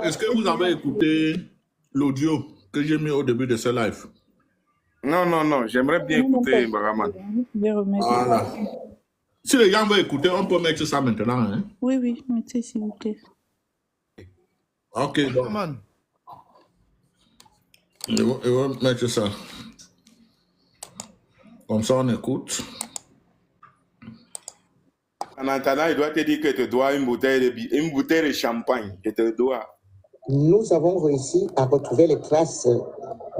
est-ce que vous avez écouté l'audio que j'ai mis au début de ce live? Non, j'aimerais bien écouter Baraman. Voilà. Si les gens veulent écouter, on peut mettre ça maintenant. Hein? Oui, mettez s'il vous plaît. Ok, donc. Je vais mettre ça. Comme ça, on écoute. En attendant, il doit te dire que tu dois une bouteille de champagne. Je te dois. Nous avons réussi à retrouver les traces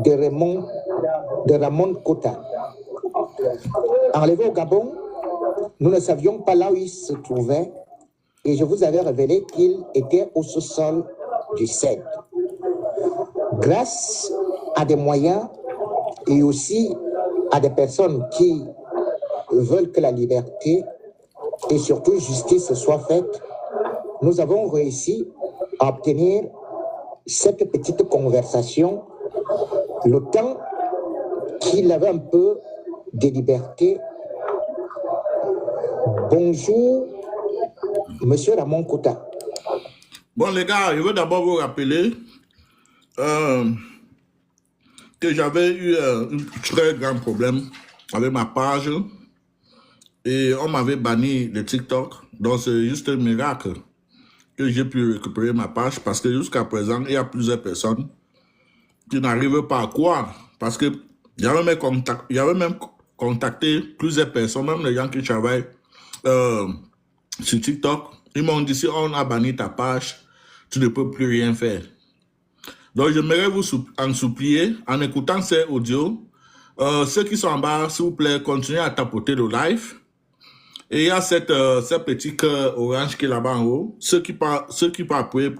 de Ramon Kota. Enlevé au Gabon, nous ne savions pas là où il se trouvait et je vous avais révélé qu'il était au sous-sol du CED. Grâce à des moyens et aussi à des personnes qui veulent que la liberté et surtout justice soit faite, nous avons réussi à obtenir cette petite conversation le temps qu'il avait un peu de liberté. Bonjour, Monsieur Ramon Kota. Bon, les gars, je veux d'abord vous rappeler que j'avais eu un très grand problème avec ma page et on m'avait banni de TikTok. Donc, c'est juste un miracle que j'ai pu récupérer ma page parce que jusqu'à présent, il y a plusieurs personnes qui n'arrivent pas à croire parce que j'avais même contacté plusieurs personnes, même les gens qui travaillent sur TikTok. Ils m'ont dit, si on a banni ta page, tu ne peux plus rien faire. Donc, j'aimerais vous en supplier, en écoutant ces audios, ceux qui sont en bas, s'il vous plaît, continuez à tapoter le live. Et il y a cette petit cœur orange qui est là-bas en haut. Ceux qui peuvent appuyer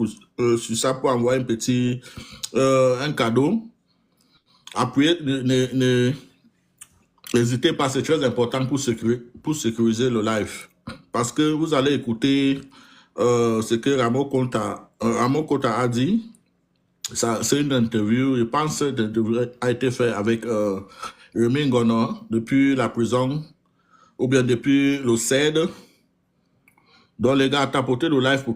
sur ça pour envoyer un cadeau, appuyez, n'hésitez pas, c'est très important pour sécuriser le live. Parce que vous allez écouter ce que Ramon Kota a dit. C'est une interview, je pense que l'interview a été faite avec Remy Ngono depuis la prison ou bien depuis le CED. Donc les gars, tapotez le live pour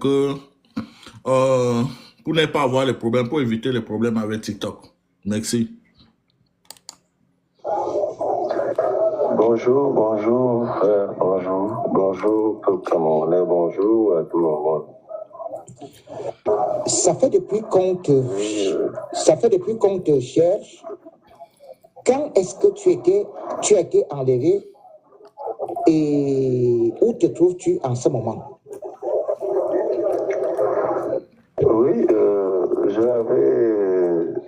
ne pas avoir les problèmes, pour éviter les problèmes avec TikTok. Merci. Bonjour, frère, bonjour, peuple camerounais, bonjour à tout le monde. Ça fait depuis qu'on te cherche. Quand est-ce que tu as été enlevé et où te trouves-tu en ce moment? Oui,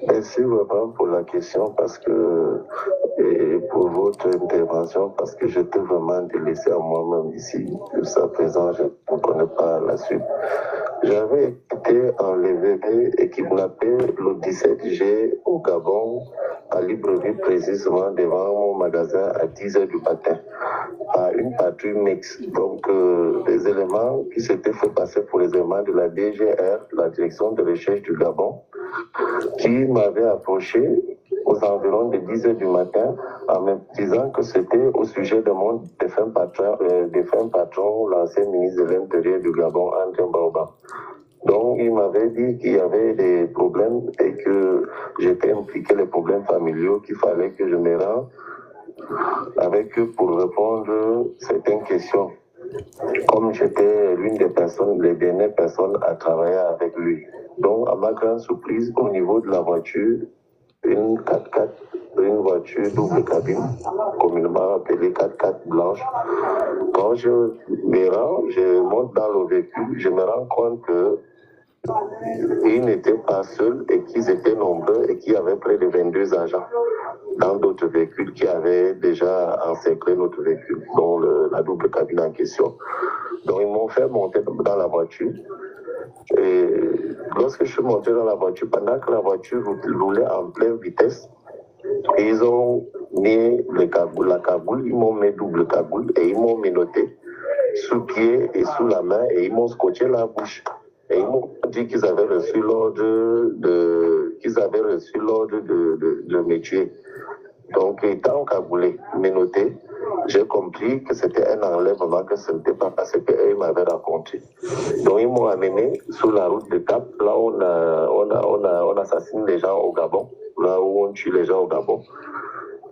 merci vraiment pour la question et pour votre intervention parce que j'étais vraiment délaissé à moi-même ici. Jusqu'à présent, je ne comprenais pas la suite. J'avais été enlevé et kidnappé le 17 juillet au Gabon, à Libreville, précisément devant mon magasin à 10h du matin, par une patrouille mixte. Donc, des éléments qui s'étaient fait passer pour les éléments de la DGR, la Direction de recherche du Gabon, qui m'avaient approché aux environs de 10h du matin en me disant que c'était au sujet de mon défunt patron, l'ancien ministre de l'Intérieur du Gabon, André Baoba. Donc, il m'avait dit qu'il y avait des problèmes et que j'étais impliqué les problèmes familiaux, qu'il fallait que je me rende avec eux pour répondre à certaines questions. Comme j'étais l'une des personnes, les dernières personnes à travailler avec lui. Donc, à ma grande surprise, au niveau de la voiture, une 4x4, une voiture double cabine, communément appelée 4x4 blanche. Quand je monte dans le véhicule, je me rends compte qu'ils n'étaient pas seuls et qu'ils étaient nombreux et qu'il y avait près de 22 agents dans d'autres véhicules qui avaient déjà encerclé notre véhicule, dont la double cabine en question. Donc ils m'ont fait monter dans la voiture. Et lorsque je suis monté dans la voiture, pendant que la voiture roulait en pleine vitesse, ils ont mis la cagoule, ils m'ont mis double cagoule et ils m'ont menotté sous le pied et sous la main et ils m'ont scotché la bouche. Et ils m'ont dit qu'ils avaient reçu l'ordre de me tuer. Donc, étant cagoulé, menotté, j'ai compris que c'était un enlèvement, que ce n'était pas ce qu'ils m'avaient raconté. Donc ils m'ont amené sur la route de Cap, là où on assassine les gens au Gabon, là où on tue les gens au Gabon.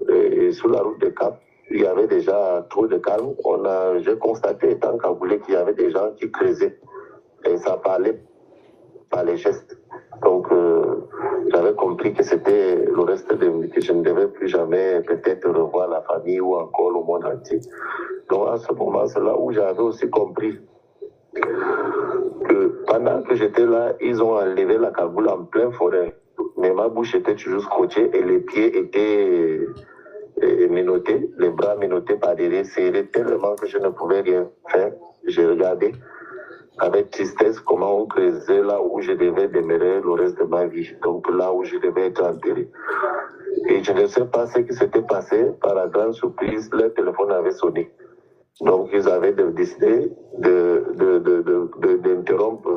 Et sur la route de Cap, il y avait déjà trop de calme. J'ai constaté, étant cagoulé, qu'il y avait des gens qui creusaient. Et ça parlait par les gestes. Donc, j'avais compris que c'était le reste que je ne devais plus jamais peut-être revoir la famille ou encore le monde entier. Donc, à ce moment, c'est là où j'avais aussi compris que pendant que j'étais là, ils ont enlevé la cagoule en pleine forêt. Mais ma bouche était toujours scotchée et les pieds étaient menottés, les bras menottés par derrière, serrés tellement que je ne pouvais rien faire. J'ai regardé avec tristesse comment on creusait là où je devais demeurer le reste de ma vie, donc là où je devais être enterré. Et je ne sais pas ce qui s'était passé, par la grande surprise, leur téléphone avait sonné. Donc ils avaient décidé d'interrompre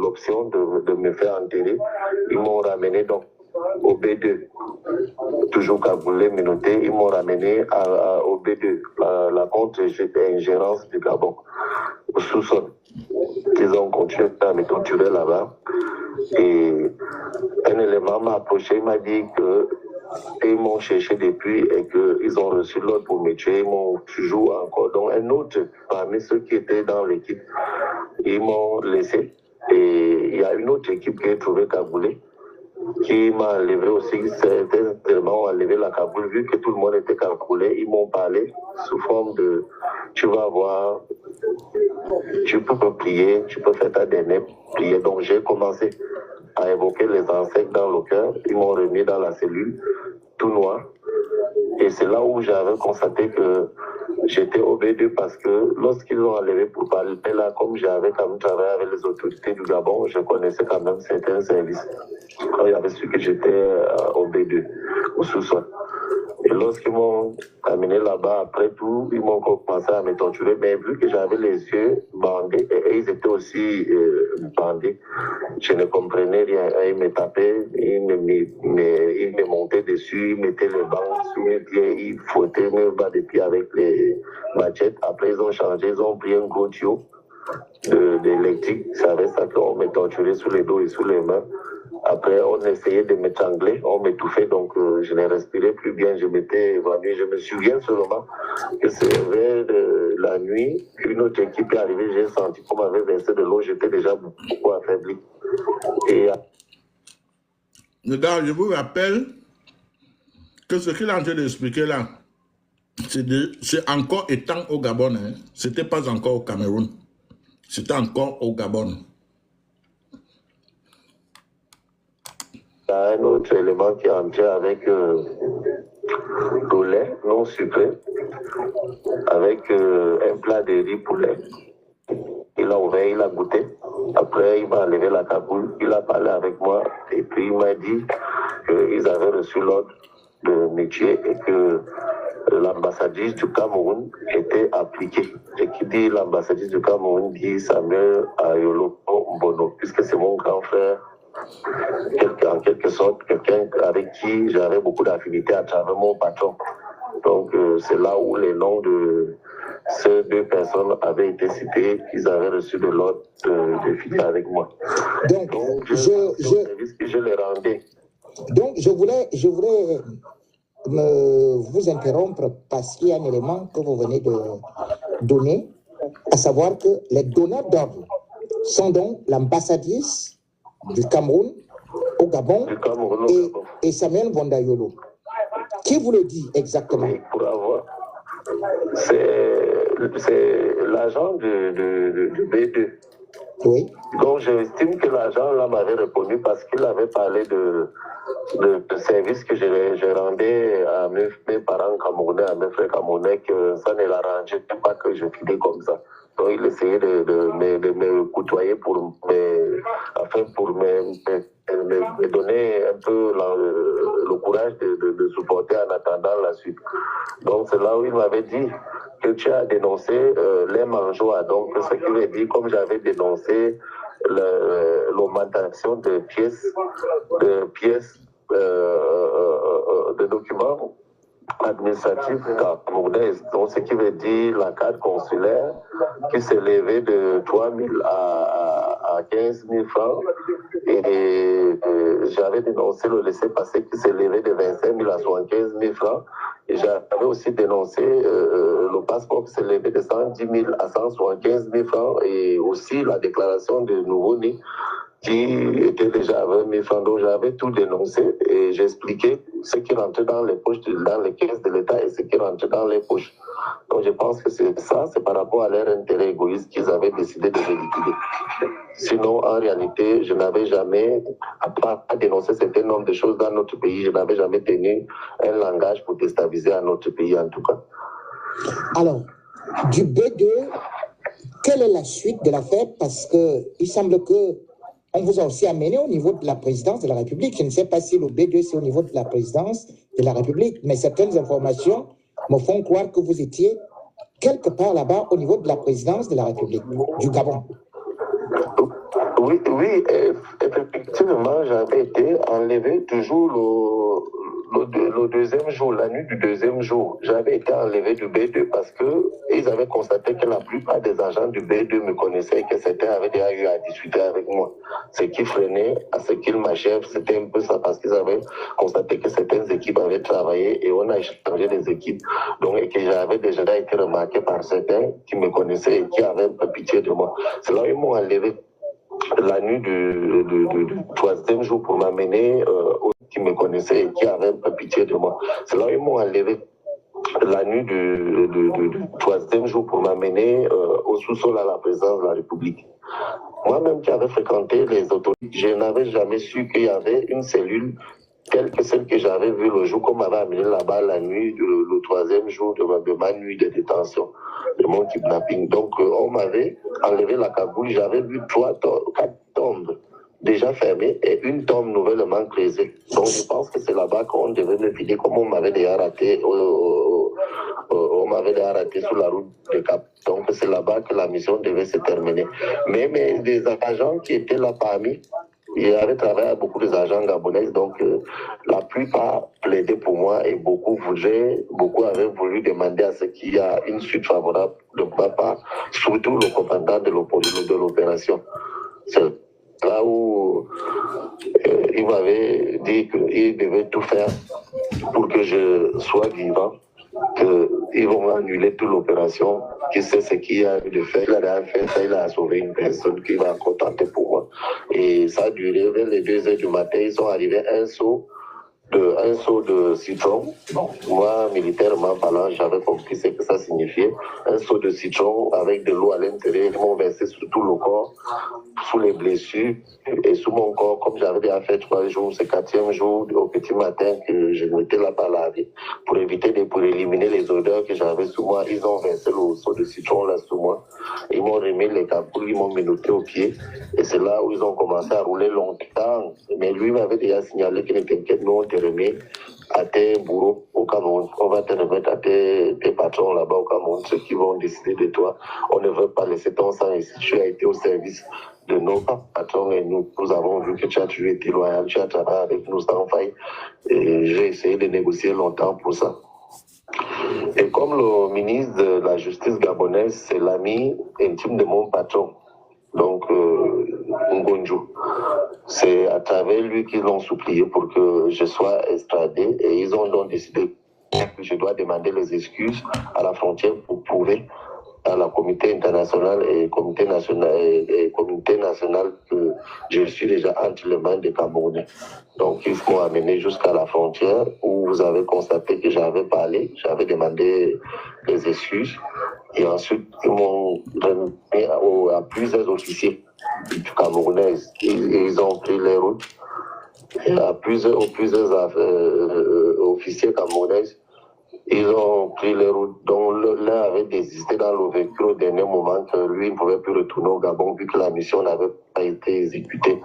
l'option de me faire enterrer. Ils m'ont ramené donc au B2, toujours cagoulé, menotté, ils m'ont ramené au B2, la contre-ingérence du Gabon, au sous-sol. Ils ont continué à me torturer là-bas. Et un élément m'a approché, il m'a dit qu'ils m'ont cherché depuis et qu'ils ont reçu l'ordre pour me tuer. Ils m'ont toujours encore. Donc un autre parmi ceux qui étaient dans l'équipe, ils m'ont laissé. Et il y a une autre équipe qui est trouvée cagoulée, qui m'a enlevé aussi, certains éléments ont enlevé la cagoule, vu que tout le monde était cagoulé, ils m'ont parlé sous forme de tu vas voir, tu peux prier, tu peux faire ta dernière prière. Donc j'ai commencé à évoquer les ancêtres dans le cœur, ils m'ont remis dans la cellule, tout noir. Et c'est là où j'avais constaté que j'étais au B2 parce que lorsqu'ils ont enlevé pour parler là, comme j'avais quand même travaillé avec les autorités du Gabon, je connaissais quand même certains services. Quand il y avait su que j'étais au B2, au sous-sol. Et lorsqu'ils m'ont amené là-bas, après tout, ils m'ont commencé à me torturer. Mais vu que j'avais les yeux bandés, et ils étaient aussi bandés, je ne comprenais rien. Ils me tapaient, ils me montaient dessus, ils mettaient les bancs sous mes pieds, ils fouettaient mes bas de pied avec les machettes. Après, ils ont changé, ils ont pris un gros tuyau d'électrique. C'est avec ça qu'on me torturait sous les dos et sous les mains. Après, on essayait de m'étrangler, on m'étouffait, donc je ne respirais plus bien, je m'étais évanoui. Je me souviens seulement que c'est vers la nuit, une autre équipe est arrivée, j'ai senti qu'on m'avait versé de l'eau, j'étais déjà beaucoup affaibli. Et... Les gars, je vous rappelle que ce qu'il est en train d'expliquer là, c'est encore étant au Gabon, hein. C'était pas encore au Cameroun, c'était encore au Gabon. Il y a un autre élément qui est entré avec du lait non sucré, avec un plat de riz poulet. Il a ouvert, il a goûté. Après, il m'a enlevé la cagoule, il a parlé avec moi et puis il m'a dit qu'ils avaient reçu l'ordre de me tuer et que l'ambassadrice du Cameroun était appliquée. Et qui dit l'ambassadrice du Cameroun dit Samuel Ayolo Mbono, puisque c'est mon grand frère. En quelque sorte, quelqu'un avec qui j'avais beaucoup d'affinité à travers mon patron. Donc, c'est là où les noms de ces deux personnes avaient été cités, qu'ils avaient reçu de l'ordre de finir avec moi. Donc je les rendais. Donc, je voulais vous interrompre parce qu'il y a un élément que vous venez de donner, à savoir que les donneurs d'ordre sont donc l'ambassadrice du Cameroun au Gabon et Samuel Bondayolo. Qui vous le dit exactement? Oui, pour avoir. C'est l'agent de B2. Oui. Donc j'estime que l'agent là m'avait répondu parce qu'il avait parlé de services que je rendais à mes parents camerounais, à mes frères camerounais, que ça ne l'arrangeait pas que je filais comme ça. Donc il essayait de me côtoyer pour me donner un peu le courage de supporter en attendant la suite. Donc c'est là où il m'avait dit que tu as dénoncé les mangeoires. Donc ce qui veut dire, comme j'avais dénoncé l'augmentation de pièces de documents administrative camerounaise, donc ce qui veut dire la carte consulaire qui s'est levée de 3 000 à 15 000 francs et j'avais dénoncé le laissez-passer qui s'est levé de 25 000 à 75 000 francs et j'avais aussi dénoncé le passeport qui s'est levé de 110 000 à 175 000 francs et aussi la déclaration de nouveau-né qui était déjà à 20 000 francs. Donc j'avais tout dénoncé et j'expliquais ce qui rentrait dans les poches, dans les caisses de l'État et ce qui rentrait dans les poches. Donc je pense que c'est ça, c'est par rapport à leur intérêt égoïste qu'ils avaient décidé de les liquider. Sinon, en réalité, je n'avais jamais, à part dénoncer un certain nombre de choses dans notre pays, je n'avais jamais tenu un langage pour déstabiliser à notre pays en tout cas. Alors, du B2, quelle est la suite de l'affaire? Parce qu'il semble que on vous a aussi amené au niveau de la présidence de la République. Je ne sais pas si le B2 c'est au niveau de la présidence de la République, mais certaines informations me font croire que vous étiez quelque part là-bas au niveau de la présidence de la République du Gabon. Oui, effectivement, j'avais été enlevé toujours le deuxième jour, la nuit du deuxième jour. J'avais été enlevé du B2 parce qu'ils avaient constaté que la plupart des agents du B2 me connaissaient et que certains avaient déjà eu à discuter avec moi. Ce qui freinait à ce qu'ils m'achèvent, c'était un peu ça parce qu'ils avaient constaté que certaines équipes avaient travaillé et on a échangé des équipes. Donc, et que j'avais déjà été remarqué par certains qui me connaissaient et qui avaient un peu pitié de moi. C'est là où ils m'ont enlevé la nuit du troisième jour pour m'amener qui me connaissaient et qui avaient un peu pitié de moi. C'est là où ils m'ont enlevé la nuit du troisième jour pour m'amener au sous-sol à la présidence de la République. Moi-même qui avais fréquenté les autorités, je n'avais jamais su qu'il y avait une cellule telle que celle que j'avais vue le jour qu'on m'avait amené là-bas la nuit, le troisième jour de ma nuit de détention, de mon kidnapping. Donc, on m'avait enlevé la cagoule. J'avais vu 4 tombes déjà fermées et une tombe nouvellement creusée. Donc, je pense que c'est là-bas qu'on devait me filer comme on m'avait déjà raté. On m'avait déjà raté sur la route de Cap. Donc, c'est là-bas que la mission devait se terminer. Mais des agents qui étaient là parmi, il avait travaillé avec beaucoup des agents gabonais, donc la plupart plaidaient pour moi et beaucoup avaient voulu demander à ce qu'il y ait une suite favorable de ma part, surtout le commandant de l'opération. C'est là où il m'avait dit qu'il devait tout faire pour que je sois vivant, qu'ils vont annuler toute l'opération, qui sait ce qu'il y a eu de fait. Il a fait ça, il a sauvé une personne qui va encore tenter pour moi. Et ça a duré vers les 2 heures du matin. Ils sont arrivés un seau de citron. Bon, moi, militairement parlant, j'avais compris ce que ça signifiait. Un seau de citron avec de l'eau à l'intérieur. Ils m'ont versé sur tout le corps, sous les blessures et sous mon corps. Comme j'avais déjà fait 3 jours, c'est 4e jour au petit matin que je m'étais là-bas lavé. Pour éliminer les odeurs que j'avais sous moi, ils ont versé le seau de citron là sous moi. Ils m'ont remis les capoules, ils m'ont menotté au pied. Et c'est là où ils ont commencé à rouler longtemps. Mais lui m'avait déjà signalé qu'il ne t'inquiète, nous on te remet à tes bourreaux au Cameroun. On va te remettre à tes patrons là-bas au Cameroun, ceux qui vont décider de toi. On ne veut pas laisser ton sang ici. Tu as été au service de nos patrons et nous avons vu que tu as toujours été loyal, tu as travaillé avec nous sans faille. Et j'ai essayé de négocier longtemps pour ça. Et comme le ministre de la Justice gabonaise, c'est l'ami intime de mon patron, donc Ngonjo. C'est à travers lui qu'ils l'ont supplié pour que je sois extradé et ils ont donc décidé que je dois demander les excuses à la frontière pour prouver à la communauté internationale et communauté nationale que je suis déjà entre les mains des Camerounais. Donc ils m'ont amené jusqu'à la frontière où vous avez constaté que j'avais parlé, j'avais demandé les excuses et ensuite ils m'ont remis à plusieurs officiers camerounais. Ils ont pris les routes et à plusieurs officiers camerounais. Ils ont pris les routes dont l'un avait désisté dans le véhicule au dernier moment que lui ne pouvait plus retourner au Gabon vu que la mission n'avait pas été exécutée.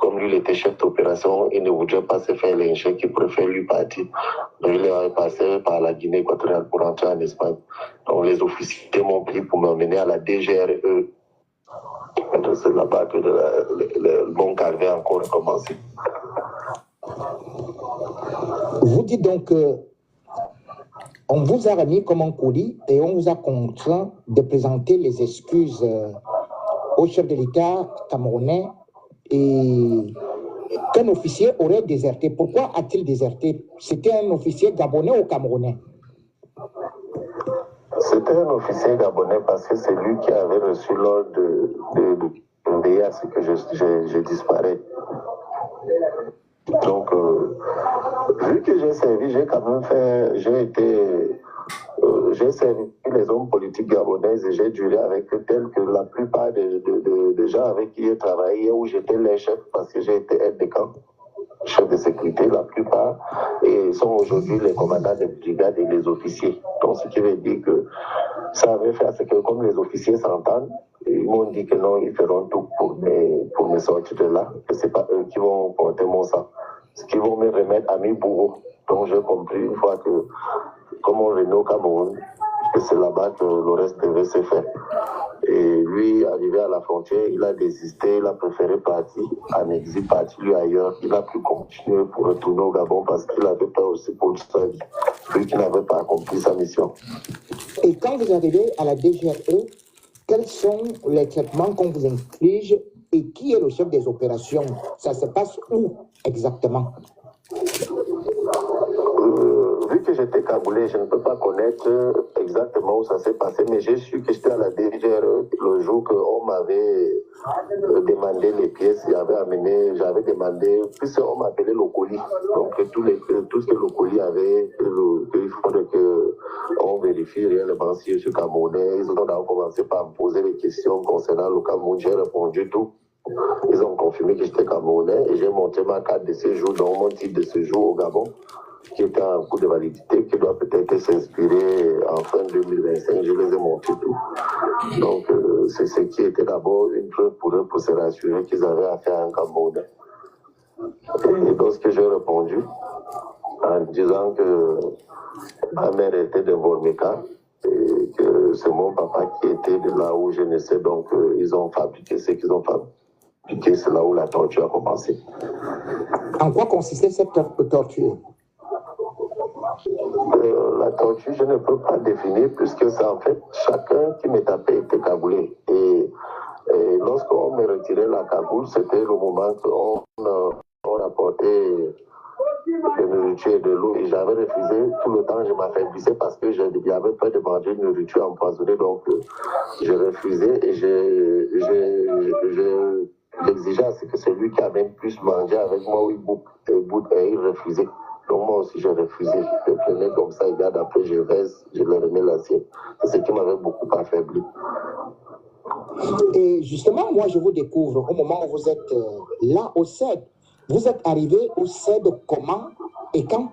Comme lui, il était chef d'opération, il ne voudrait pas se faire lyncher, qu'il préfère lui partir. Donc il est passé par la Guinée équatoriale pour rentrer en Espagne. Donc les officiers m'ont pris pour m'emmener à la DGRE. C'est là-bas que mon carnet a encore recommencé. Vous dites donc que On vous a remis comme un colis et on vous a contraint de présenter les excuses au chef de l'État camerounais et qu'un officier aurait déserté. Pourquoi a-t-il déserté? C'était un officier gabonais ou camerounais? C'était un officier gabonais parce que c'est lui qui avait reçu l'ordre de veiller à ce que je disparais. Donc, vu que j'ai servi, j'ai quand même fait, j'ai servi les hommes politiques gabonais et j'ai duré avec eux tel que la plupart des gens avec qui j'ai travaillé, où j'étais les chefs parce que j'ai été aide de camp, chef de sécurité, la plupart, et sont aujourd'hui les commandants des brigades et les officiers. Donc, ce qui veut dire que ça avait fait à ce que, comme les officiers s'entendent, ils m'ont dit que non, ils feront tout pour me sortir de là, que ce n'est pas eux qui vont porter mon sang, ce qui vont me remettre à mes bourreaux. Donc, j'ai compris une fois que, comme on venait au Cameroun, que c'est là-bas que le reste devait se faire. Et lui, arrivé à la frontière, il a désisté, il a préféré partir en exil, partir lui ailleurs. Il a pu continuer pour retourner au Gabon parce qu'il avait peur aussi pour sa vie, lui qui n'avait pas accompli sa mission. Et quand vous arrivez à la DGRE, quels sont les traitements qu'on vous inflige et qui est le chef des opérations? Ça se passe où exactement? Vu que j'étais cagoulé, je ne peux pas connaître exactement où ça s'est passé, mais j'ai su que j'étais à la DGRE le jour qu'on m'avait demandé les pièces, j'avais demandé, puisqu'on m'appelait le colis, donc tout ce que le colis avait, il faudrait qu'on vérifie réellement si je suis camerounais. Ils ont d'abord commencé par me poser des questions concernant le Cameroun, j'ai répondu tout. Ils ont confirmé que j'étais camerounais et j'ai montré ma carte de séjour, donc mon titre de séjour au Gabon, qui était en cours de validité, qui doit peut-être s'inspirer en fin 2025. Je les ai montrés tout. Donc, c'est ce qui était d'abord une preuve pour eux, pour se rassurer qu'ils avaient affaire à un Camerounais. Et donc, ce que j'ai répondu, en disant que ma mère était de Volmeka, et que c'est mon papa qui était de là où je naissais, donc ils ont fabriqué ce qu'ils ont fabriqué, c'est là où la torture a commencé. En quoi consistait cette torture? La torture, je ne peux pas définir puisque c'est en fait chacun qui me tapait était cagoulé. Et lorsqu'on me retirait la cagoule, c'était le moment qu'on apportait de nourriture et de l'eau. Et j'avais refusé. Tout le temps, je m'affaiblissais parce que j'avais peur de manger une nourriture empoisonnée. Donc, j'ai refusé et j'exigeais à ce que celui qui avait plus mangé avec moi, il refusait. Donc moi aussi, j'ai refusé. Je prenais comme ça, et regarde, après je reste, je leur remets l'assiette. C'est ce qui m'avait beaucoup affaibli. Et justement, moi, je vous découvre au moment où vous êtes là au CED. Vous êtes arrivé au CED comment et quand?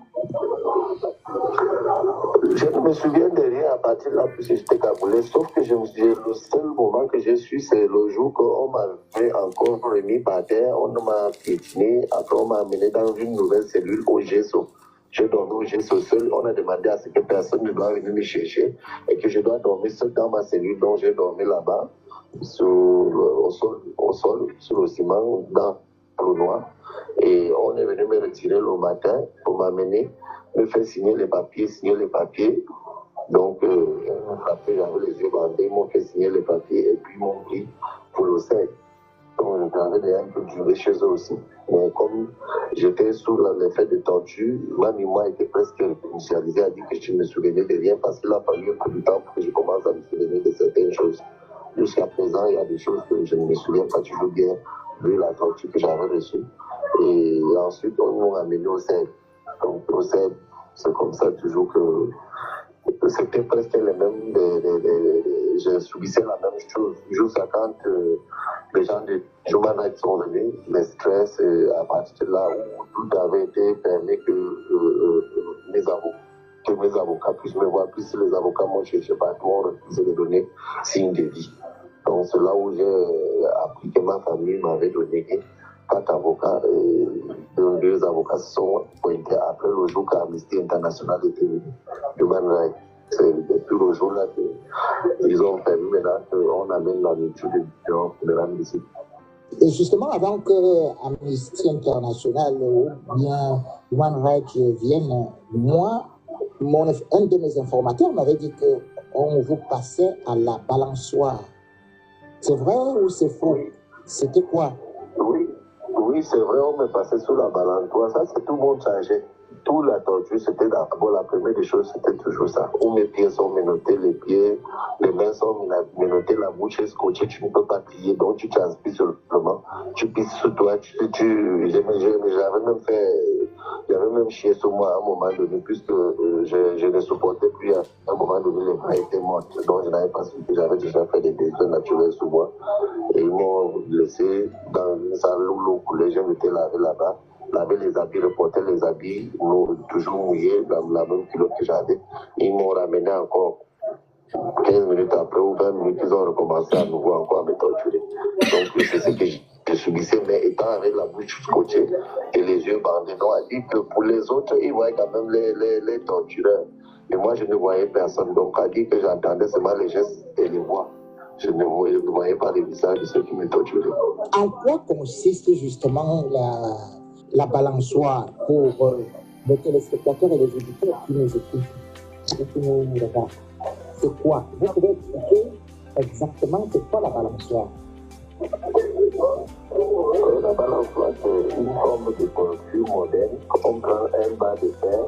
Je ne me souviens de rien à partir de là, puisque j'étais cagoulé, sauf que le seul moment que j'ai su, c'est le jour qu'on m'avait encore remis par terre, on m'a piétiné, après on m'a amené dans une nouvelle cellule au GESO. Je dormais au GESO seul, on a demandé à ce que personne ne doit venir me chercher et que je dois dormir seul dans ma cellule, donc j'ai dormi là-bas, au sol, sur le ciment, dans le noir. Et on est venu me retirer le matin pour m'amener, me faire signer les papiers. Donc, ils m'ont frappé, j'avais les yeux bandés, ils m'ont fait signer les papiers et puis ils m'ont pris pour le CED. Donc, j'avais un peu duré chez eux aussi. Mais comme j'étais sous l'effet de torture, ma mémoire était presque initialisée à dire que je ne me souvenais de rien parce qu'il a fallu un peu de temps pour que je commence à me souvenir de certaines choses. Jusqu'à présent, il y a des choses que je ne me souviens pas toujours bien, vu la torture que j'avais reçue. Et ensuite, on m'a amené au CED. Donc, au CED, c'est comme ça toujours que c'était presque les mêmes. Je subissais la même chose. Jusqu'à quand les gens de Human Rights sont venus, les stress, à partir de là où tout avait été permis que mes avocats puissent me voir, puisque les avocats m'ont cherché partout, ont refusé de donner signe de vie. Donc, c'est là où j'ai appris que ma famille m'avait donné 4 avocats et 2 avocats se sont pointés après le jour qu'Amnesty International était venu. Human Rights. C'est depuis le jour-là qu'ils ont permis maintenant qu'on amène la nourriture de l'amnistie. Et justement, avant que Amnesty International ou bien Human Rights vienne, moi, un de mes informateurs m'avait dit qu'on vous passait à la balançoire. C'est vrai ou c'est faux? C'était quoi? Oui, c'est vrai, on me passait sous la balançoire. Ça, c'est tout le monde changeait. Tout la torture, c'était d'abord la première des choses, c'était toujours ça. Où mes pieds sont menottés, les pieds, les mains sont menottées, la bouche est scotchée, tu ne peux pas plier, donc tu transpires seulement. Tu pisses sur toi, j'avais même chié sur moi à un moment donné, puisque je ne supportais plus. À un moment donné, les bras étaient morts, donc je n'avais pas su que j'avais déjà fait des besoins naturels sur moi. Et ils m'ont laissé dans une salle où l'eau coulait, je m'étais lavé là-bas. Laver les habits, reporter les habits, toujours mouillés dans la même culotte que j'avais. Ils m'ont ramené encore 15 minutes après ou 20 minutes, ils ont recommencé à nouveau encore à me torturer. Donc c'est ce que je subissais, mais étant avec la bouche scotchée et les yeux bandés. Donc elle dit que pour les autres, ils voyaient quand même les tortureurs. Et moi, je ne voyais personne. Donc elle dit que j'entendais seulement les gestes et les voix. Je ne voyais pas les visages de ceux qui me torturaient. En quoi consiste justement la balançoire pour les téléspectateurs et les auditeurs qui nous écoutent et qui nous regardent? C'est quoi? Vous pouvez expliquer exactement c'est quoi la balançoire? La balançoire, c'est une forme de torture moderne. On prend un bas de fer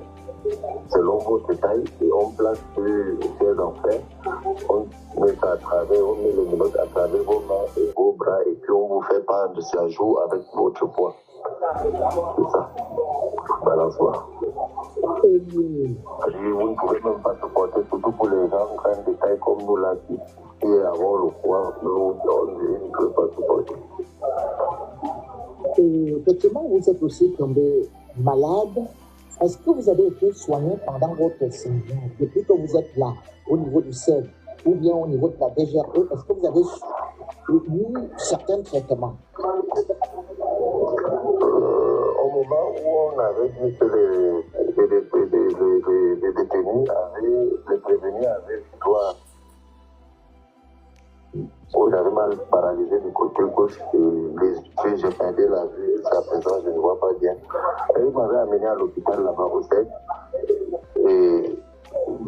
selon votre taille et on place une chaise en fer. On met ça à travers, on met les menottes à travers vos mains et vos bras et puis on vous fait pendre sur la joue avec votre poids. C'est ça, balançoire. Vous ne pouvez même pas supporter, surtout pour les gens grands de taille comme nous là qui avons le poids, nous on ne peut pas supporter. Et effectivement, vous êtes aussi tombé malade. Est-ce que vous avez été soigné pendant votre séjour depuis que vous êtes là, au niveau du CED, ou bien au niveau de la DGRE? Est-ce que vous avez eu certains traitements? Au moment où on avait dit que les détenus les prévenus avaient droit. J'avais mal paralysé du côté gauche et les yeux, j'ai perdu la vue. Jusqu'à présent, je ne vois pas bien. Et il m'avait amené à l'hôpital là-bas au SEC. Et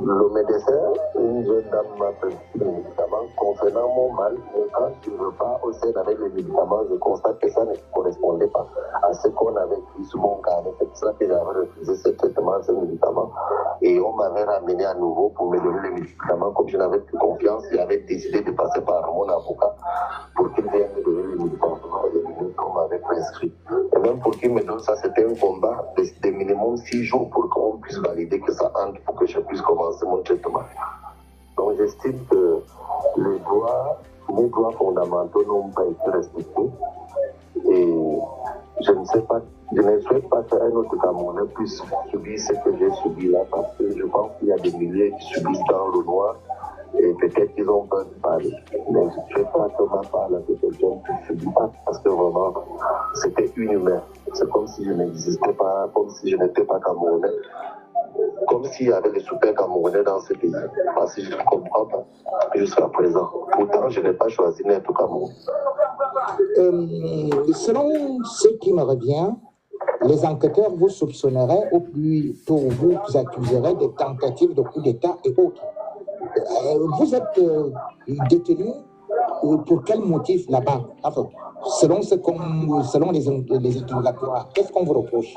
le médecin, une jeune dame m'a prescrit des médicaments concernant mon mal. Mais quand je repars au SEC avec les médicaments, je constate que ça ne correspondait pas à ce qu'on avait pris sur mon carnet. C'est pour ça que j'avais refusé ce traitement, ce médicament. Et on m'avait ramené à nouveau pour me donner les médicaments. Comme je n'avais plus confiance, j'avais décidé de passer par mon avocat pour qu'il vienne me donner les médicaments qu'on m'avait prescrit. Et même pour qu'il me donne ça, c'était un combat de minimum 6 jours pour qu'on puisse valider que ça entre pour que je puisse commencer mon traitement. Donc j'estime que les droits fondamentaux n'ont pas été respectés. Et je ne souhaite pas qu'un autre Camerounais puisse subir ce que j'ai subi là, parce que je pense qu'il y a des milliers qui subissent dans le noir et peut-être qu'ils ont peur de parler. Mais je ne souhaite pas que ma parole de quelqu'un qui subit pas, parce que vraiment, c'était inhumain. C'est comme si je n'existais pas, comme si je n'étais pas Camerounais, comme s'il y avait des super Camerounais dans ce pays. Parce que je ne comprends pas jusqu'à présent. Pourtant, je n'ai pas choisi d'être au Cameroun. Selon ce qui me revient, les enquêteurs vous soupçonneraient, ou plutôt vous accuseraient de tentatives de coup d'État et autres. Vous êtes détenu pour quel motif là-bas? Enfin, selon les interrogatoires, qu'est-ce qu'on vous reproche?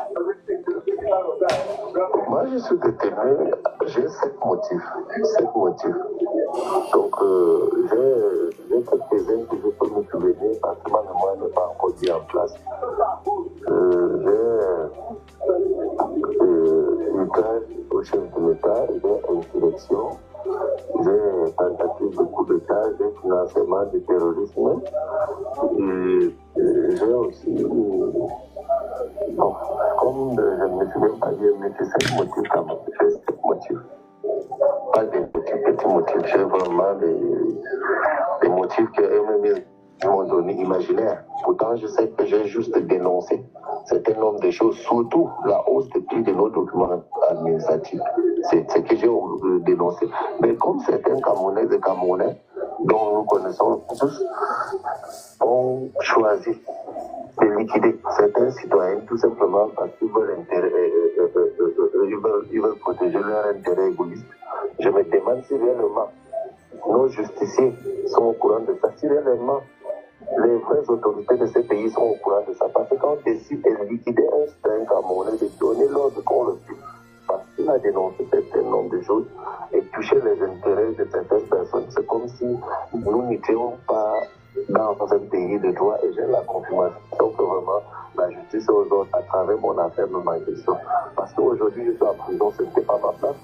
Moi, je suis détenu, j'ai 7 motifs. Donc, j'ai quelques-uns que je peux me souvenir parce que ma mémoire n'est pas encore bien en place. J'ai outrage au chef de l'État, j'ai insurrection, j'ai tentative de coup d'État, j'ai financement du terrorisme. Et j'ai aussi... Bon, comme je ne me souviens pas bien, mais c'est 7 motifs quand même. J'ai 7 motifs. Pas des petits motifs, j'ai vraiment des motifs qu'eux-mêmes m'ont donné imaginaires. Pourtant, je sais que j'ai juste dénoncé certains nombre de choses, surtout la hausse des prix de nos documents administratifs. C'est ce que j'ai dénoncé. Mais comme certains Camerounais et Camerounais, dont nous connaissons tous, ont choisi de liquider certains citoyens tout simplement parce qu'ils veulent ils veulent protéger leur intérêt égoïste. Je me demande si réellement nos justiciers sont au courant de ça, si réellement les vraies autorités de ces pays sont au courant de ça. Parce que quand on décide de liquider un Camerounais, de donner l'ordre qu'on le tue, parce qu'il a dénoncé un certain nombre de choses et touché les intérêts de certaines personnes, c'est comme si nous n'étions pas dans un pays de droit. Et j'ai la confirmation que vraiment la justice aux autres à travers mon affaire me manque question. Parce qu'aujourd'hui, je suis en prison, ce n'était pas ma place.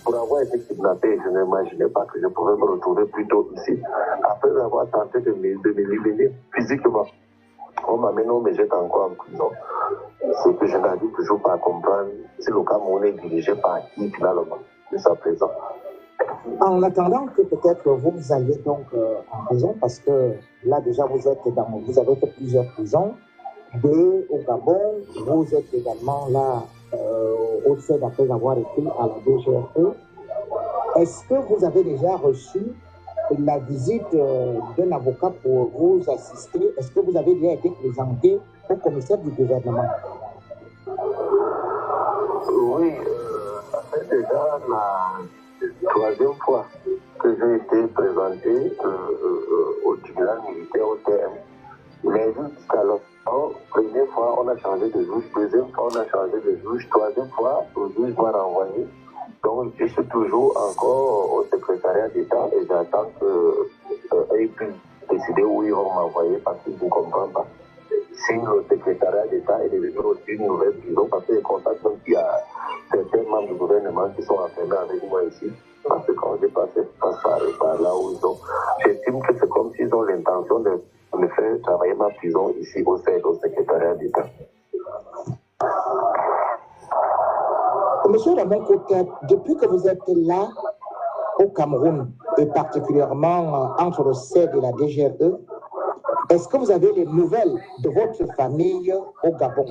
Pour avoir été kidnappé, je n'imaginais pas que je pouvais me retrouver plus tôt ici. Après avoir tenté de me libérer physiquement, on m'amène, on me jette encore en prison. C'est que je n'arrive toujours pas à comprendre si le Cameroun est dirigé par qui finalement, jusqu'à présent. En attendant que peut-être vous alliez donc en prison, parce que là déjà vous avez fait plusieurs prisons, au Gabon, vous êtes également là au CED après avoir été à la DGRE. Est-ce que vous avez déjà reçu la visite d'un avocat pour vous assister? Est-ce que vous avez déjà été présenté au commissaire du gouvernement? Oui, ça fait déjà la troisième fois que j'ai été présenté au tribunal militaire au TM. Mais jusqu'alors, première fois, on a changé de juge, deuxième fois, on a changé de juge, troisième fois, le juge m'a renvoyé. Donc, je suis toujours encore au secrétariat d'État et j'attends qu'ils puissent décider où ils vont m'envoyer parce qu'ils ne comprennent pas. Si le secrétariat d'État est devenu aussi une nouvelle prison, parce que je constate même qu'il y a certains membres du gouvernement qui sont enfermés avec moi ici. Parce que quand j'ai passé par là où ils sont, j'estime que c'est comme s'ils ont l'intention de me faire travailler ma prison ici au secrétariat d'État. Monsieur Ramon Kotea, depuis que vous êtes là au Cameroun, et particulièrement entre le CED et la DGRE, est-ce que vous avez des nouvelles de votre famille au Gabon?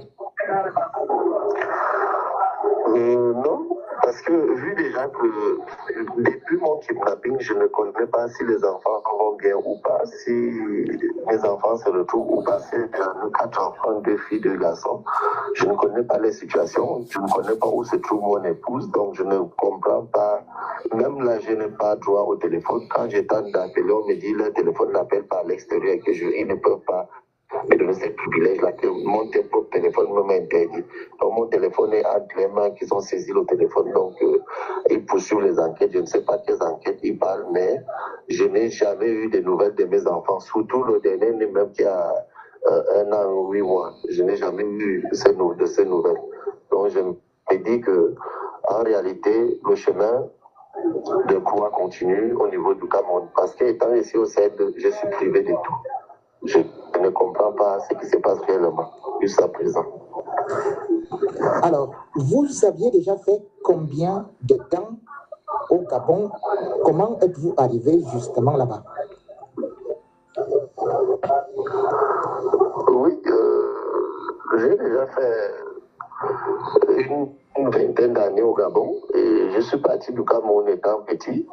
Non, parce que vu déjà que depuis mon kidnapping, je ne connais pas si les enfants vont bien ou pas, si mes enfants se retrouvent ou pas. C'est 4 enfants, 2 filles, 2 garçons. Je ne connais pas les situations, je ne connais pas où se trouve mon épouse, donc je ne comprends pas. Même là, je n'ai pas droit au téléphone. Quand je tente d'appeler, on me dit le téléphone n'appelle pas à l'extérieur et qu'ils ne peuvent pas me donner ce privilège-là, que mon propre téléphone me m'interdit. Donc mon téléphone est entre les mains qui ont saisi le téléphone, donc ils poursuivent les enquêtes. Je ne sais pas quelles enquêtes ils parlent, mais je n'ai jamais eu de nouvelles de mes enfants, surtout le dernier, même qui a 1 an ou 8 mois. Je n'ai jamais eu de ces nouvelles. Donc je me dis que en réalité, le chemin de croix continue au niveau du Cameroun. Parce qu'étant ici au CED, je suis privé de tout. Je ne comprends pas ce qui se passe réellement jusqu'à présent. Alors, vous aviez déjà fait combien de temps au Gabon? Comment êtes-vous arrivé justement là-bas? Oui, j'ai déjà fait une vingtaine d'années au Gabon et je suis parti du Cameroun étant petit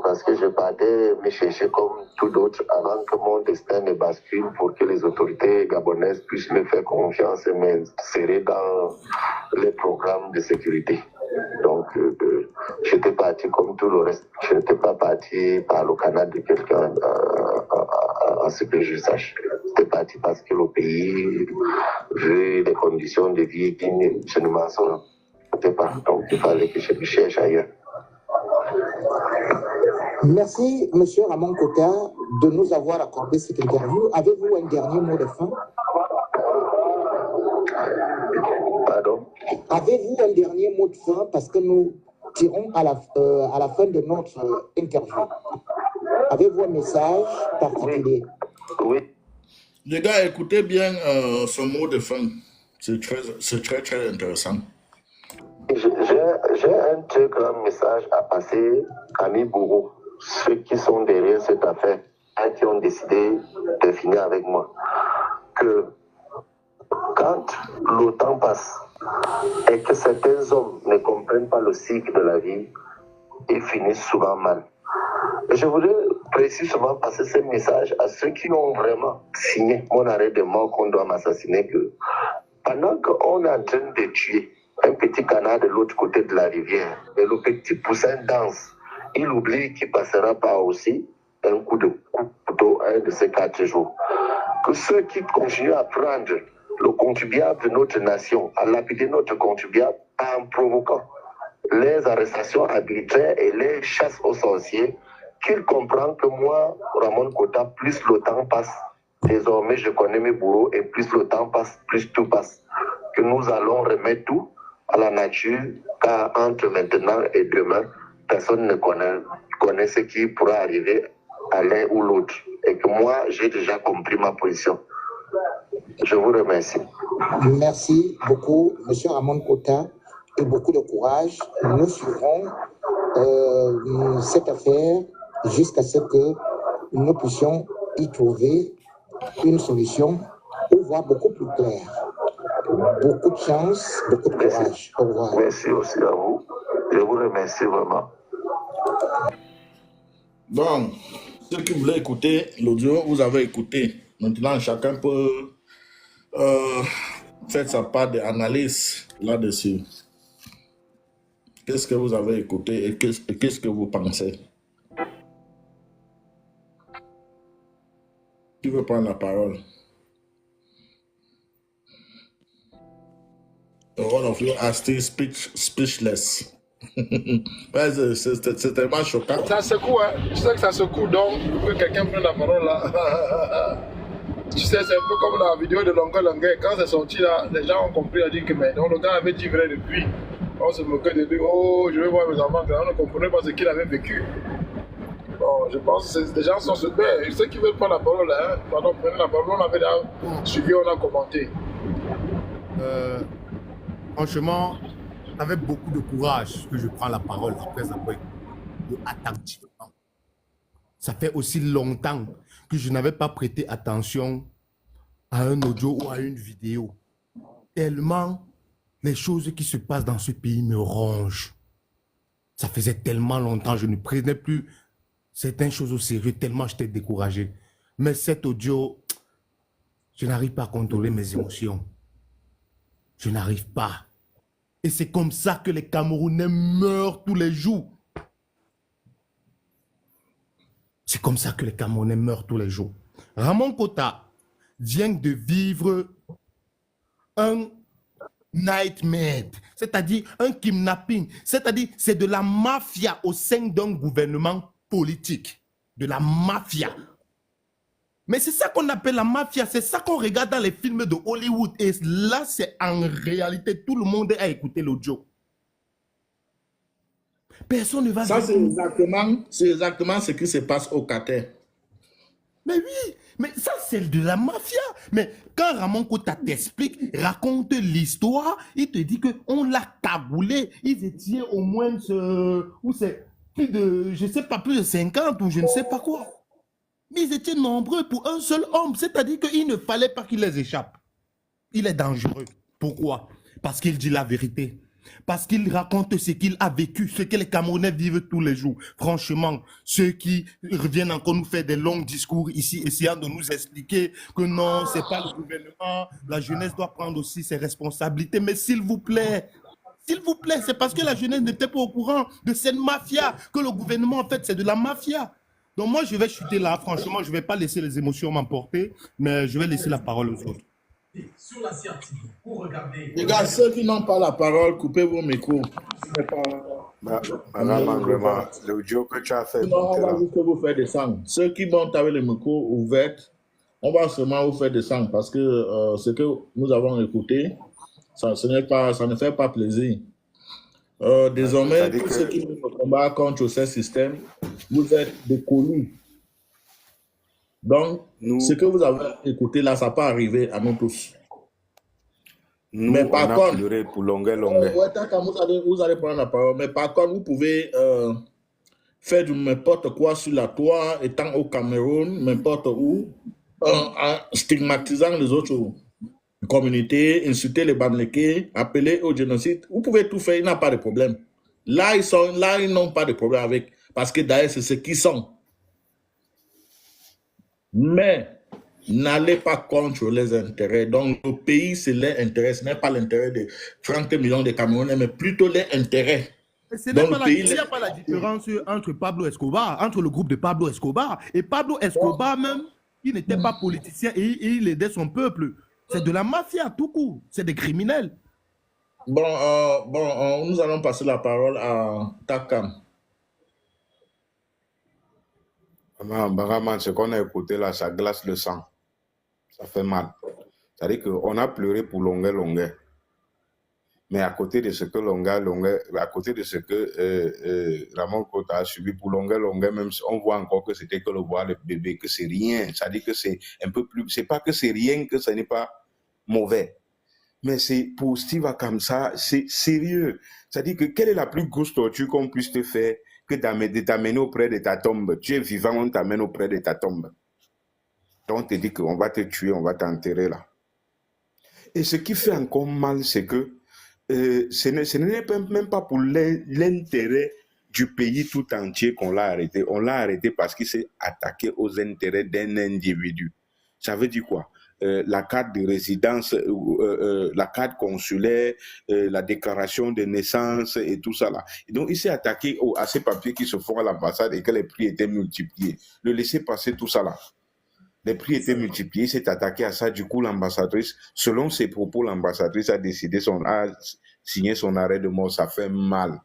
parce que je partais me chercher comme tout d'autres avant que mon destin ne bascule pour que les autorités gabonaises puissent me faire confiance et m'insérer dans les programmes de sécurité. Donc, j'étais parti comme tout le reste. Je n'étais pas parti par le canal de quelqu'un à ce que je sache. J'étais parti parce que le pays, vu les conditions de vie dignes, je ne m'en sortais pas. Donc, il fallait que je me cherche ailleurs. Merci, Monsieur Ramon Kotea, de nous avoir accordé cette interview. Avez-vous un dernier mot de fin? Pardon? Avez-vous un dernier mot de fin parce que nous tirons à la fin de notre interview? Avez-vous un message particulier? Oui. Les gars, écoutez bien son mot de fin. C'est très intéressant. J'ai un très grand message à passer à mes bourreaux, ceux qui sont derrière cette affaire et qui ont décidé de finir avec moi. Que quand le temps passe et que certains hommes ne comprennent pas le cycle de la vie, ils finissent souvent mal. Et je voudrais précisément passer ce message à ceux qui ont vraiment signé mon arrêt de mort qu'on doit m'assassiner, que pendant qu'on est en train de tuer un petit canard de l'autre côté de la rivière. Et le petit poussin danse. Il oublie qu'il passera par aussi un coup de couteau un de ces 4 jours. Que ceux qui continuent à prendre le contribuable de notre nation, à lapider notre contribuable en provoquant les arrestations arbitraires et les chasses aux sorciers, qu'ils comprennent que moi, Ramon Kota, plus le temps passe, désormais je connais mes bourreaux et plus le temps passe, plus tout passe. Que nous allons remettre tout à la nature, car entre maintenant et demain, personne ne connaît ce qui pourra arriver à l'un ou l'autre. Et que moi, j'ai déjà compris ma position. Je vous remercie. Merci beaucoup, M. Ramon Kota, et beaucoup de courage. Nous suivrons cette affaire jusqu'à ce que nous puissions y trouver une solution ou voir beaucoup plus clair. Beaucoup de chance, beaucoup de courage. Au revoir. Merci aussi à vous. Je vous remercie vraiment. Donc, ceux qui voulaient écouter l'audio, vous avez écouté. Maintenant, chacun peut faire sa part d'analyse là-dessus. Qu'est-ce que vous avez écouté et qu'est-ce que vous pensez? Qui veut prendre la parole? All of you are still speechless. Ouais, c'est tellement choquant. Ça secoue, hein. Tu sais que ça secoue, donc que quelqu'un prenne la parole là. Tu sais, c'est un peu comme la vidéo de Longue Longue. Quand c'est sorti là, les gens ont compris, ont dit que mais donc le gars avait dit vrai depuis. On se moquait de lui, oh, je vais voir mes enfants, on ne comprenait pas ce qu'il avait vécu. Bon, je pense que les gens sont mais ceux qui veulent prendre la parole là, hein, pardon, prenez la parole, on avait déjà suivi, on a commenté. Franchement, avec beaucoup de courage que je prends la parole après avoir écouté attentivement. Ça fait aussi longtemps que je n'avais pas prêté attention à un audio ou à une vidéo. Tellement les choses qui se passent dans ce pays me rongent. Ça faisait tellement longtemps, je ne prenais plus certaines choses au sérieux, tellement j'étais découragé. Mais cet audio, je n'arrive pas à contrôler mes émotions. Je n'arrive pas. Et c'est comme ça que les Camerounais meurent tous les jours. C'est comme ça que les Camerounais meurent tous les jours. Ramon Kota vient de vivre un nightmare, c'est-à-dire un kidnapping, c'est-à-dire c'est de la mafia au sein d'un gouvernement politique, de la mafia. Mais c'est ça qu'on appelle la mafia, c'est ça qu'on regarde dans les films de Hollywood. Et là, c'est en réalité, tout le monde a écouté l'audio. Personne ne va... Ça, c'est exactement ce qui se passe au Qatar. Mais oui, mais ça, c'est de la mafia. Mais quand Ramon Kota t'explique, raconte l'histoire, il te dit qu'on l'a cagoulé. Ils étaient au moins, ou c'est plus de, je ne sais pas, plus de 50 ou je ne sais pas quoi. Mais ils étaient nombreux pour un seul homme. C'est-à-dire qu'il ne fallait pas qu'il les échappe. Il est dangereux. Pourquoi? Parce qu'il dit la vérité. Parce qu'il raconte ce qu'il a vécu, ce que les Camerounais vivent tous les jours. Franchement, ceux qui reviennent encore nous faire des longs discours ici, essayant de nous expliquer que non, c'est pas le gouvernement, la jeunesse doit prendre aussi ses responsabilités. Mais s'il vous plaît, c'est parce que la jeunesse n'était pas au courant de cette mafia, que le gouvernement, en fait, c'est de la mafia. Donc moi, je vais chuter là. Franchement, je ne vais pas laisser les émotions m'emporter, mais je vais laisser la parole aux autres. Sur la scientifique, pour regarder. Les gars, ceux qui n'ont pas la parole, coupez vos micros. Madame, vraiment, l'audio que tu as fait. Non, on va juste vous faire descendre. Ceux qui montent avec les micros ouverts, on va seulement vous faire descendre parce que ce que nous avons écouté, ça ne fait pas plaisir. Désormais, tous ceux qui nous combattent contre ce système, vous êtes des colis. Donc, ce que vous avez écouté là, ça peut arriver à nous tous. Nous, mais par on a contre, pleuré pour longueur. Vous allez prendre la parole. Mais par contre, vous pouvez faire du n'importe quoi sur la toile, étant au Cameroun, n'importe où, en stigmatisant les autres communautés, insulter les Bamileke, appeler au génocide. Vous pouvez tout faire, il n'y a pas de problème. Là, ils n'ont pas de problème avec, parce que d'ailleurs, c'est ce qu'ils sont. Mais n'allez pas contre les intérêts. Donc, le pays, c'est leur intérêt. Ce n'est pas l'intérêt de 30 millions de Camerounais, mais plutôt les intérêts. Il Donc, le pays, n'y a pas la différence entre Pablo Escobar, entre le groupe de Pablo Escobar. Et Pablo Escobar même, il n'était pas politicien et il aidait son peuple. C'est de la mafia tout court. C'est des criminels. Nous allons passer la parole à Takam. Baraman, ce qu'on a écouté là, ça glace le sang. Ça fait mal. C'est-à-dire qu'on a pleuré pour longueur. Mais à côté de ce que à côté de ce que Ramon Kota a subi pour longueur, même si on voit encore que c'était que le voir le bébé, que c'est rien. C'est-à-dire que c'est un peu plus, c'est pas que c'est rien, que ce n'est pas mauvais. Mais c'est pour Steve comme ça, c'est sérieux. C'est-à-dire que quelle est la plus grosse torture qu'on puisse te faire que de t'amener auprès de ta tombe? Tu es vivant, on t'amène auprès de ta tombe. Donc on te dit qu'on va te tuer, on va t'enterrer là. Et ce qui fait encore mal, c'est que ce n'est même pas pour l'intérêt du pays tout entier qu'on l'a arrêté. On l'a arrêté parce qu'il s'est attaqué aux intérêts d'un individu. Ça veut dire quoi? La carte de résidence, la carte consulaire, la déclaration de naissance et tout ça là. Et donc il s'est attaqué à ces papiers qui se font à l'ambassade et que les prix étaient multipliés. Le laisser passer tout ça là. Les prix étaient multipliés, s'est attaqué à ça. Du coup, l'ambassadrice, selon ses propos, l'ambassadrice a décidé, a signé son arrêt de mort. Ça fait mal.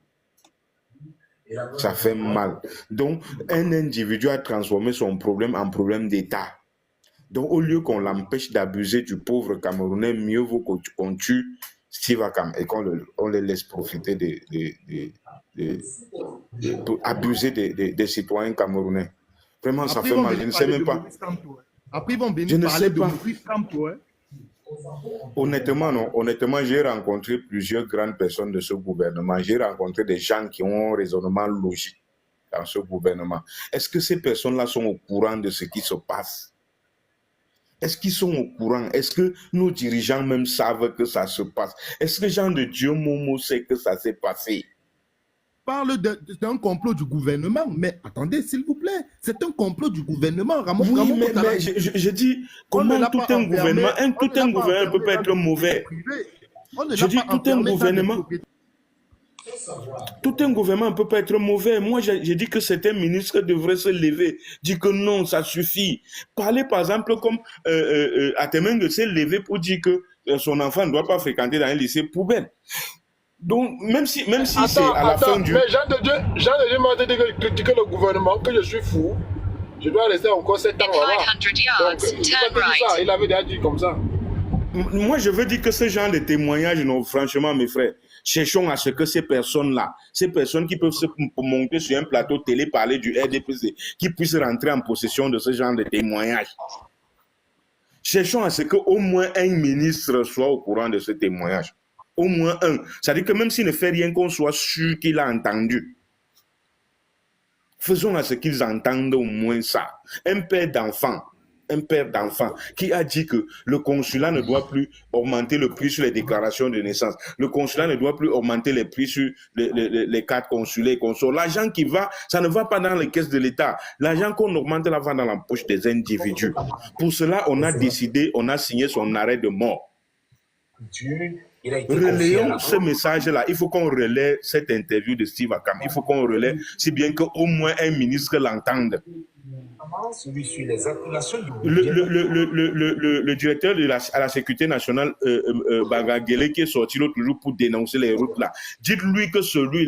Ça fait mal. Donc, un individu a transformé son problème en problème d'État. Donc, au lieu qu'on l'empêche d'abuser du pauvre Camerounais, mieux vaut qu'on tue Steve Akam et qu'on le laisse profiter pour abuser des citoyens camerounais. Vraiment, ça fait mal. Je ne sais même pas. Après, ils vont venir parler de Maurice Kamto. Honnêtement, non. Honnêtement, j'ai rencontré plusieurs grandes personnes de ce gouvernement. J'ai rencontré des gens qui ont un raisonnement logique dans ce gouvernement. Est-ce que ces personnes-là sont au courant de ce qui se passe? Est-ce qu'ils sont au courant? Est-ce que nos dirigeants même savent que ça se passe? Est-ce que Jean de Dieu Momo sait que ça s'est passé? Parle d'un complot du gouvernement, mais attendez, s'il vous plaît, c'est un complot du gouvernement. Mais je dis, comment tout un gouvernement ne peut pas être mauvais? Je dis, tout un gouvernement ne peut pas être mauvais. Moi, j'ai dit que certains ministres devraient se lever, dire que non, ça suffit. Parler, par exemple, comme Atemeng s'est levé pour dire que son enfant ne doit pas fréquenter dans un lycée poubelle. Donc, même si c'est à la fin du... Mais Jean de Dieu m'a dit que critiquer le gouvernement, que je suis fou. Je dois rester encore 7 ans là-bas. Donc, il avait déjà dit comme ça. Moi, je veux dire que ce genre de témoignages, non, franchement, mes frères, cherchons à ce que ces personnes-là, ces personnes qui peuvent se monter sur un plateau télé, parler du RDPC, qui puissent rentrer en possession de ce genre de témoignages. Cherchons à ce qu'au moins un ministre soit au courant de ce témoignage. Au moins un. C'est-à-dire que même s'il ne fait rien, qu'on soit sûr qu'il a entendu. Faisons à ce qu'ils entendent au moins ça. Un père d'enfant qui a dit que le consulat ne doit plus augmenter le prix sur les déclarations de naissance. Le consulat ne doit plus augmenter les prix sur les cartes consulaires et consorts. L'argent qui va, ça ne va pas dans les caisses de l'État. L'argent qu'on augmente là va dans la poche des individus. Pour cela, on a décidé, on a signé son arrêt de mort. Relayons ce message-là. Il faut qu'on relaie cette interview de Steve Akam. Il faut qu'on relaie, si bien qu'au moins un ministre l'entende. Le directeur à la sécurité nationale, Bagagele, qui est sorti l'autre jour pour dénoncer les routes là. Dites-lui que celui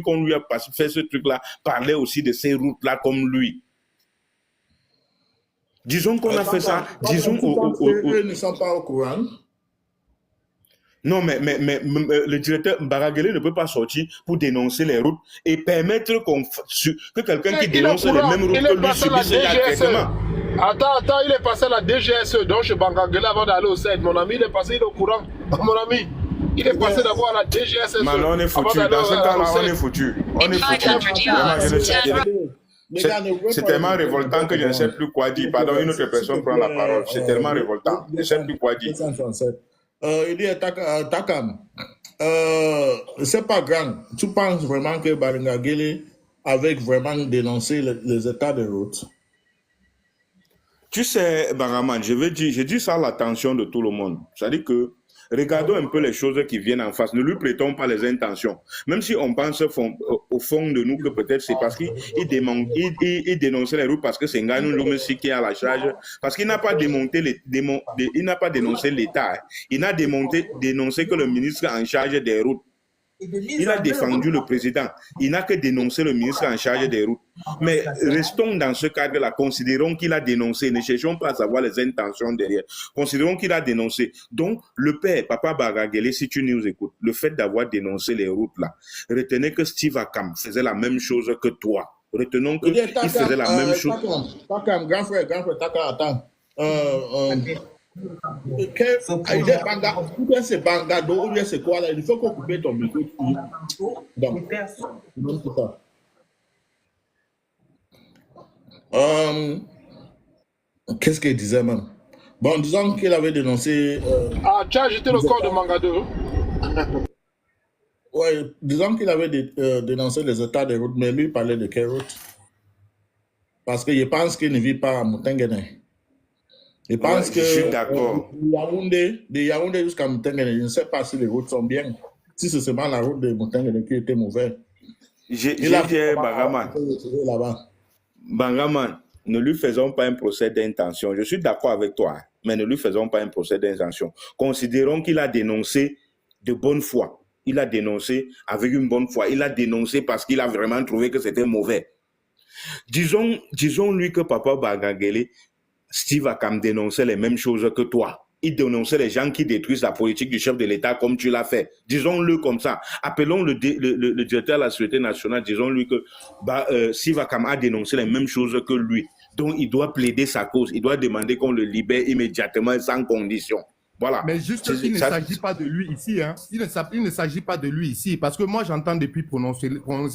qu'on lui a fait ce truc-là, parlait aussi de ces routes-là comme lui. Disons qu'on a fait ça. Disons ils ne sont pas au courant. Non, mais le directeur Baragele ne peut pas sortir pour dénoncer les routes et permettre que quelqu'un qui dénonce les mêmes routes que lui subisse directement. Attends, il est passé à la DGSE, donc chez Baragele avant d'aller au CED. Mon ami, il est passé, il est au courant. Mon ami, il est passé d'abord à la DGSE. Maintenant, on est foutu. Dans ce temps-là, on est foutu. On est foutu. C'est tellement révoltant que je ne sais plus quoi dire. Pardon, une autre personne prend la parole. C'est tellement révoltant. Je ne sais plus quoi dire. Il dit Takam, c'est pas grand. Tu penses vraiment que Baragele avait vraiment dénoncé les états de route? Tu sais, Baraman, je dis ça à l'attention de tout le monde. C'est-à-dire que regardons un peu les choses qui viennent en face. Ne lui prêtons pas les intentions. Même si on pense au fond de nous que peut-être c'est parce qu'il il dénonçait les routes parce que c'est Nganou Loumessi qui est à la charge. Parce qu'il n'a pas il n'a pas dénoncé l'État. Il n'a dénoncé que le ministre en charge des routes. Il a défendu le président. Il n'a que dénoncé le ministre en charge des routes. Mais restons dans ce cadre-là. Considérons qu'il a dénoncé. Ne cherchons pas à savoir les intentions derrière. Considérons qu'il a dénoncé. Donc, le père, Papa Baragele, si tu nous écoutes, le fait d'avoir dénoncé les routes-là, retenez que Steve Akam faisait la même chose que toi. Retenons qu'il faisait la même chose. Takam, grand frère, Takam, attends. Ou bien c'est Bangado, ou bien c'est quoi là? Il faut qu'on coupe ton micro. Donc, c'est ça. Qu'est-ce qu'il disait même? Bon, disons qu'il avait dénoncé. Ah, tu as jeté le corps de Mangado. Ouais, disons qu'il avait dénoncé les états des routes, mais lui il parlait de quelle route? Parce qu'il pense qu'il ne vit pas à Moutenguene. Je pense que je suis d'accord. De Yaoundé jusqu'à Moutenguene, je ne sais pas si les routes sont bien. Si c'est seulement la route de Moutenguene qui était mauvaise. J'ai dit Bangaman, ne lui faisons pas un procès d'intention. Je suis d'accord avec toi, hein, mais ne lui faisons pas un procès d'intention. Considérons qu'il a dénoncé de bonne foi. Il a dénoncé avec une bonne foi. Il a dénoncé parce qu'il a vraiment trouvé que c'était mauvais. Disons-lui que Papa Baragele, Steve Akam dénonçait les mêmes choses que toi. Il dénonçait les gens qui détruisent la politique du chef de l'État comme tu l'as fait. Disons-le comme ça. Appelons le directeur de la Sécurité nationale, disons-lui que Steve Akam a dénoncé les mêmes choses que lui. Donc, il doit plaider sa cause. Il doit demander qu'on le libère immédiatement sans condition. Voilà. Mais juste, il ne s'agit pas de lui ici. Hein. Il ne s'agit pas de lui ici. Parce que moi, j'entends depuis prononcer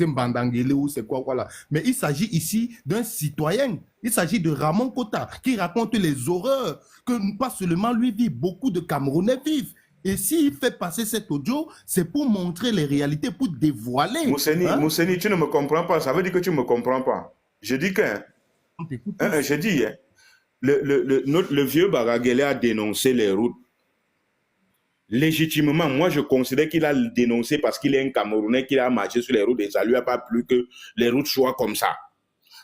Mbandangele ou c'est quoi, voilà. Mais il s'agit ici d'un citoyen. Il s'agit de Ramon Kota qui raconte les horreurs que pas seulement lui vit, beaucoup de Camerounais vivent. Et s'il fait passer cet audio, c'est pour montrer les réalités, pour dévoiler. Mousseni, tu ne me comprends pas. Ça veut dire que tu ne me comprends pas. Je dis que... je dis, le vieux Baragele a dénoncé les routes. Légitimement, moi je considère qu'il a dénoncé parce qu'il est un Camerounais qui a marché sur les routes et ça lui a pas plu que les routes soient comme ça.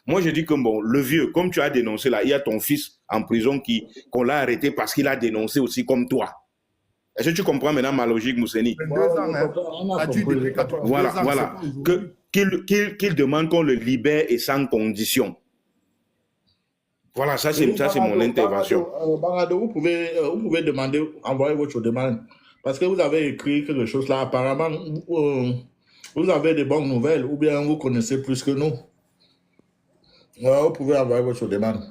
Moi je dis que bon, le vieux, comme tu as dénoncé là, il y a ton fils en prison qu'on l'a arrêté parce qu'il a dénoncé aussi comme toi. Est-ce que tu comprends maintenant ma logique, Mousseni? Voilà. Qu'il demande qu'on le libère et sans condition. Voilà, ça c'est mon intervention. Barado, vous pouvez demander, envoyer votre demande. Parce que vous avez écrit quelque chose là, apparemment, vous avez des bonnes nouvelles, ou bien vous connaissez plus que nous. Vous pouvez envoyer votre demande.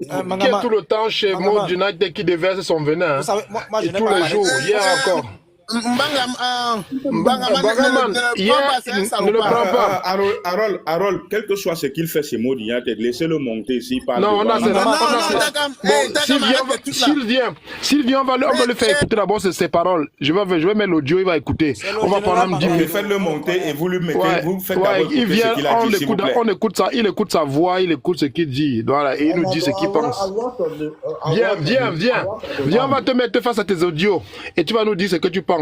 Qui est tout le temps chez Mode United qui déverse son venin. Hein. Vous savez, moi je et tous les jours, hier encore. Bangaman, ne le prends pas. Harold, quel que soit ce qu'il fait chez Mode United, laissez-le monter s'il parle. Non, on a s'il vient, on va le faire écouter d'abord ses paroles. Je vais mettre l'audio, il va écouter. On va pendant 10 minutes. Faites-le monter et vous lui mettez, vous faites d'abord il vient, ce qu'il a dit, s'il vous plaît. on écoute ça, il écoute sa voix, il écoute ce qu'il dit. Voilà, et il nous dit ce qu'il pense. Viens, on va te mettre face à tes audios et tu vas nous dire ce que tu penses.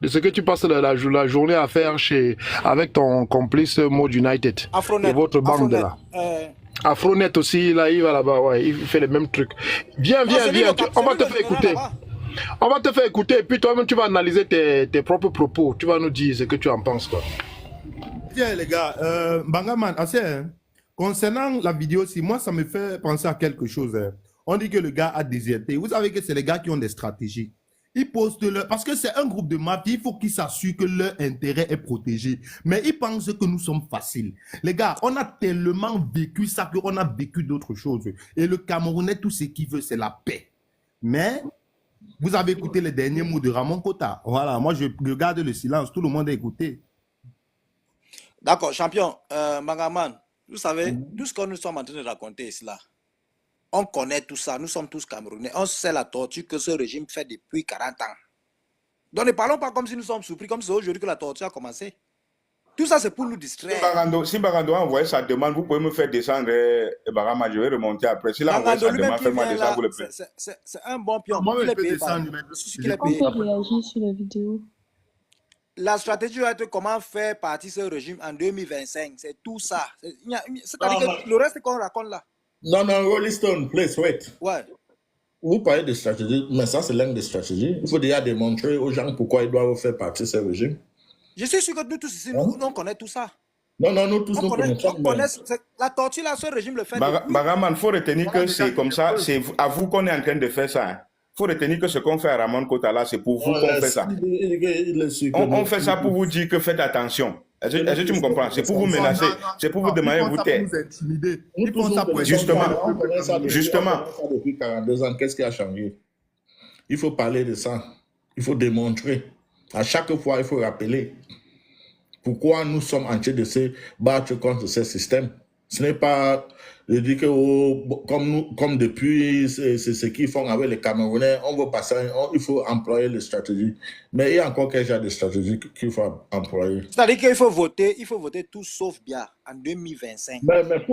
De ce que tu passes la journée à faire avec ton complice Mode United. Afronet, et votre bande là. Afronet aussi, là, il va là-bas, ouais, il fait les mêmes trucs. Viens, on va te faire écouter. On va te faire écouter et puis toi-même tu vas analyser tes propres propos. Tu vas nous dire ce que tu en penses, quoi. Tiens les gars, Bangaman, concernant la vidéo aussi, moi ça me fait penser à quelque chose. Hein. On dit que le gars a déserté. Vous savez que c'est les gars qui ont des stratégies. Ils postent parce que c'est un groupe de mafia, il faut qu'ils s'assurent que leur intérêt est protégé. Mais ils pensent que nous sommes faciles. Les gars, on a tellement vécu ça qu'on a vécu d'autres choses. Et le Camerounais, tout ce qu'il veut, c'est la paix. Mais vous avez écouté les derniers mots de Ramon Kota. Voilà, moi je garde le silence, tout le monde a écouté. D'accord, champion, Bangaman, vous savez, tout ce que nous sommes en train de raconter ici là. On connaît tout ça, nous sommes tous Camerounais. On sait la torture que ce régime fait depuis 40 ans. Donc ne parlons pas comme si nous sommes surpris, comme si c'est aujourd'hui que la torture a commencé. Tout ça, c'est pour nous distraire. Si Bagando a envoyé sa demande, vous pouvez me faire descendre Barama, je vais remonter après. S'il a envoyé Bagando sa lui-même demande, qui faites-moi vient descendre, là, vous le payez. c'est un bon pion. Moi, Il je est peux payé par descendre. Je suis sûr qu'il est On payé. peut réagir sur la vidéo. La stratégie va être comment faire partir ce régime en 2025. C'est tout ça. C'est-à-dire que le reste qu'on raconte là. Non, non, Rolling Stone, please, wait. Ouais. Vous parlez de stratégie, mais ça, c'est l'un des stratégies. Il faut déjà démontrer aux gens pourquoi ils doivent faire partie de ce régime. Je suis sûr que nous tous ici, nous, on connaît tout ça. Non, non, nous tous, On nous connaît, connaissons. on connaît la torture là, ce régime le fait. Baraman, il faut retenir que c'est comme ça, c'est à vous qu'on est en train de faire ça. Il faut retenir que ce qu'on fait à Ramon Kota là, c'est pour vous qu'on fait ça. On fait ça pour vous dire que faites attention. Est-ce que tu me comprends? C'est pour vous menacer, c'est pour vous demander de vous taire. Ils font ça pour Justement. Depuis 42 ans, qu'est-ce qui a changé? Il faut parler de ça. Il faut démontrer. À chaque fois, il faut rappeler pourquoi nous sommes en train de se battre contre ce système. Ce n'est pas de dire que comme depuis, c'est ce qu'ils font avec les Camerounais, on veut passer, il faut employer les stratégies. Mais il y a encore quelques genre de stratégies qu'il faut employer. C'est-à-dire qu'il faut voter tout sauf bien en 2025. Mais pour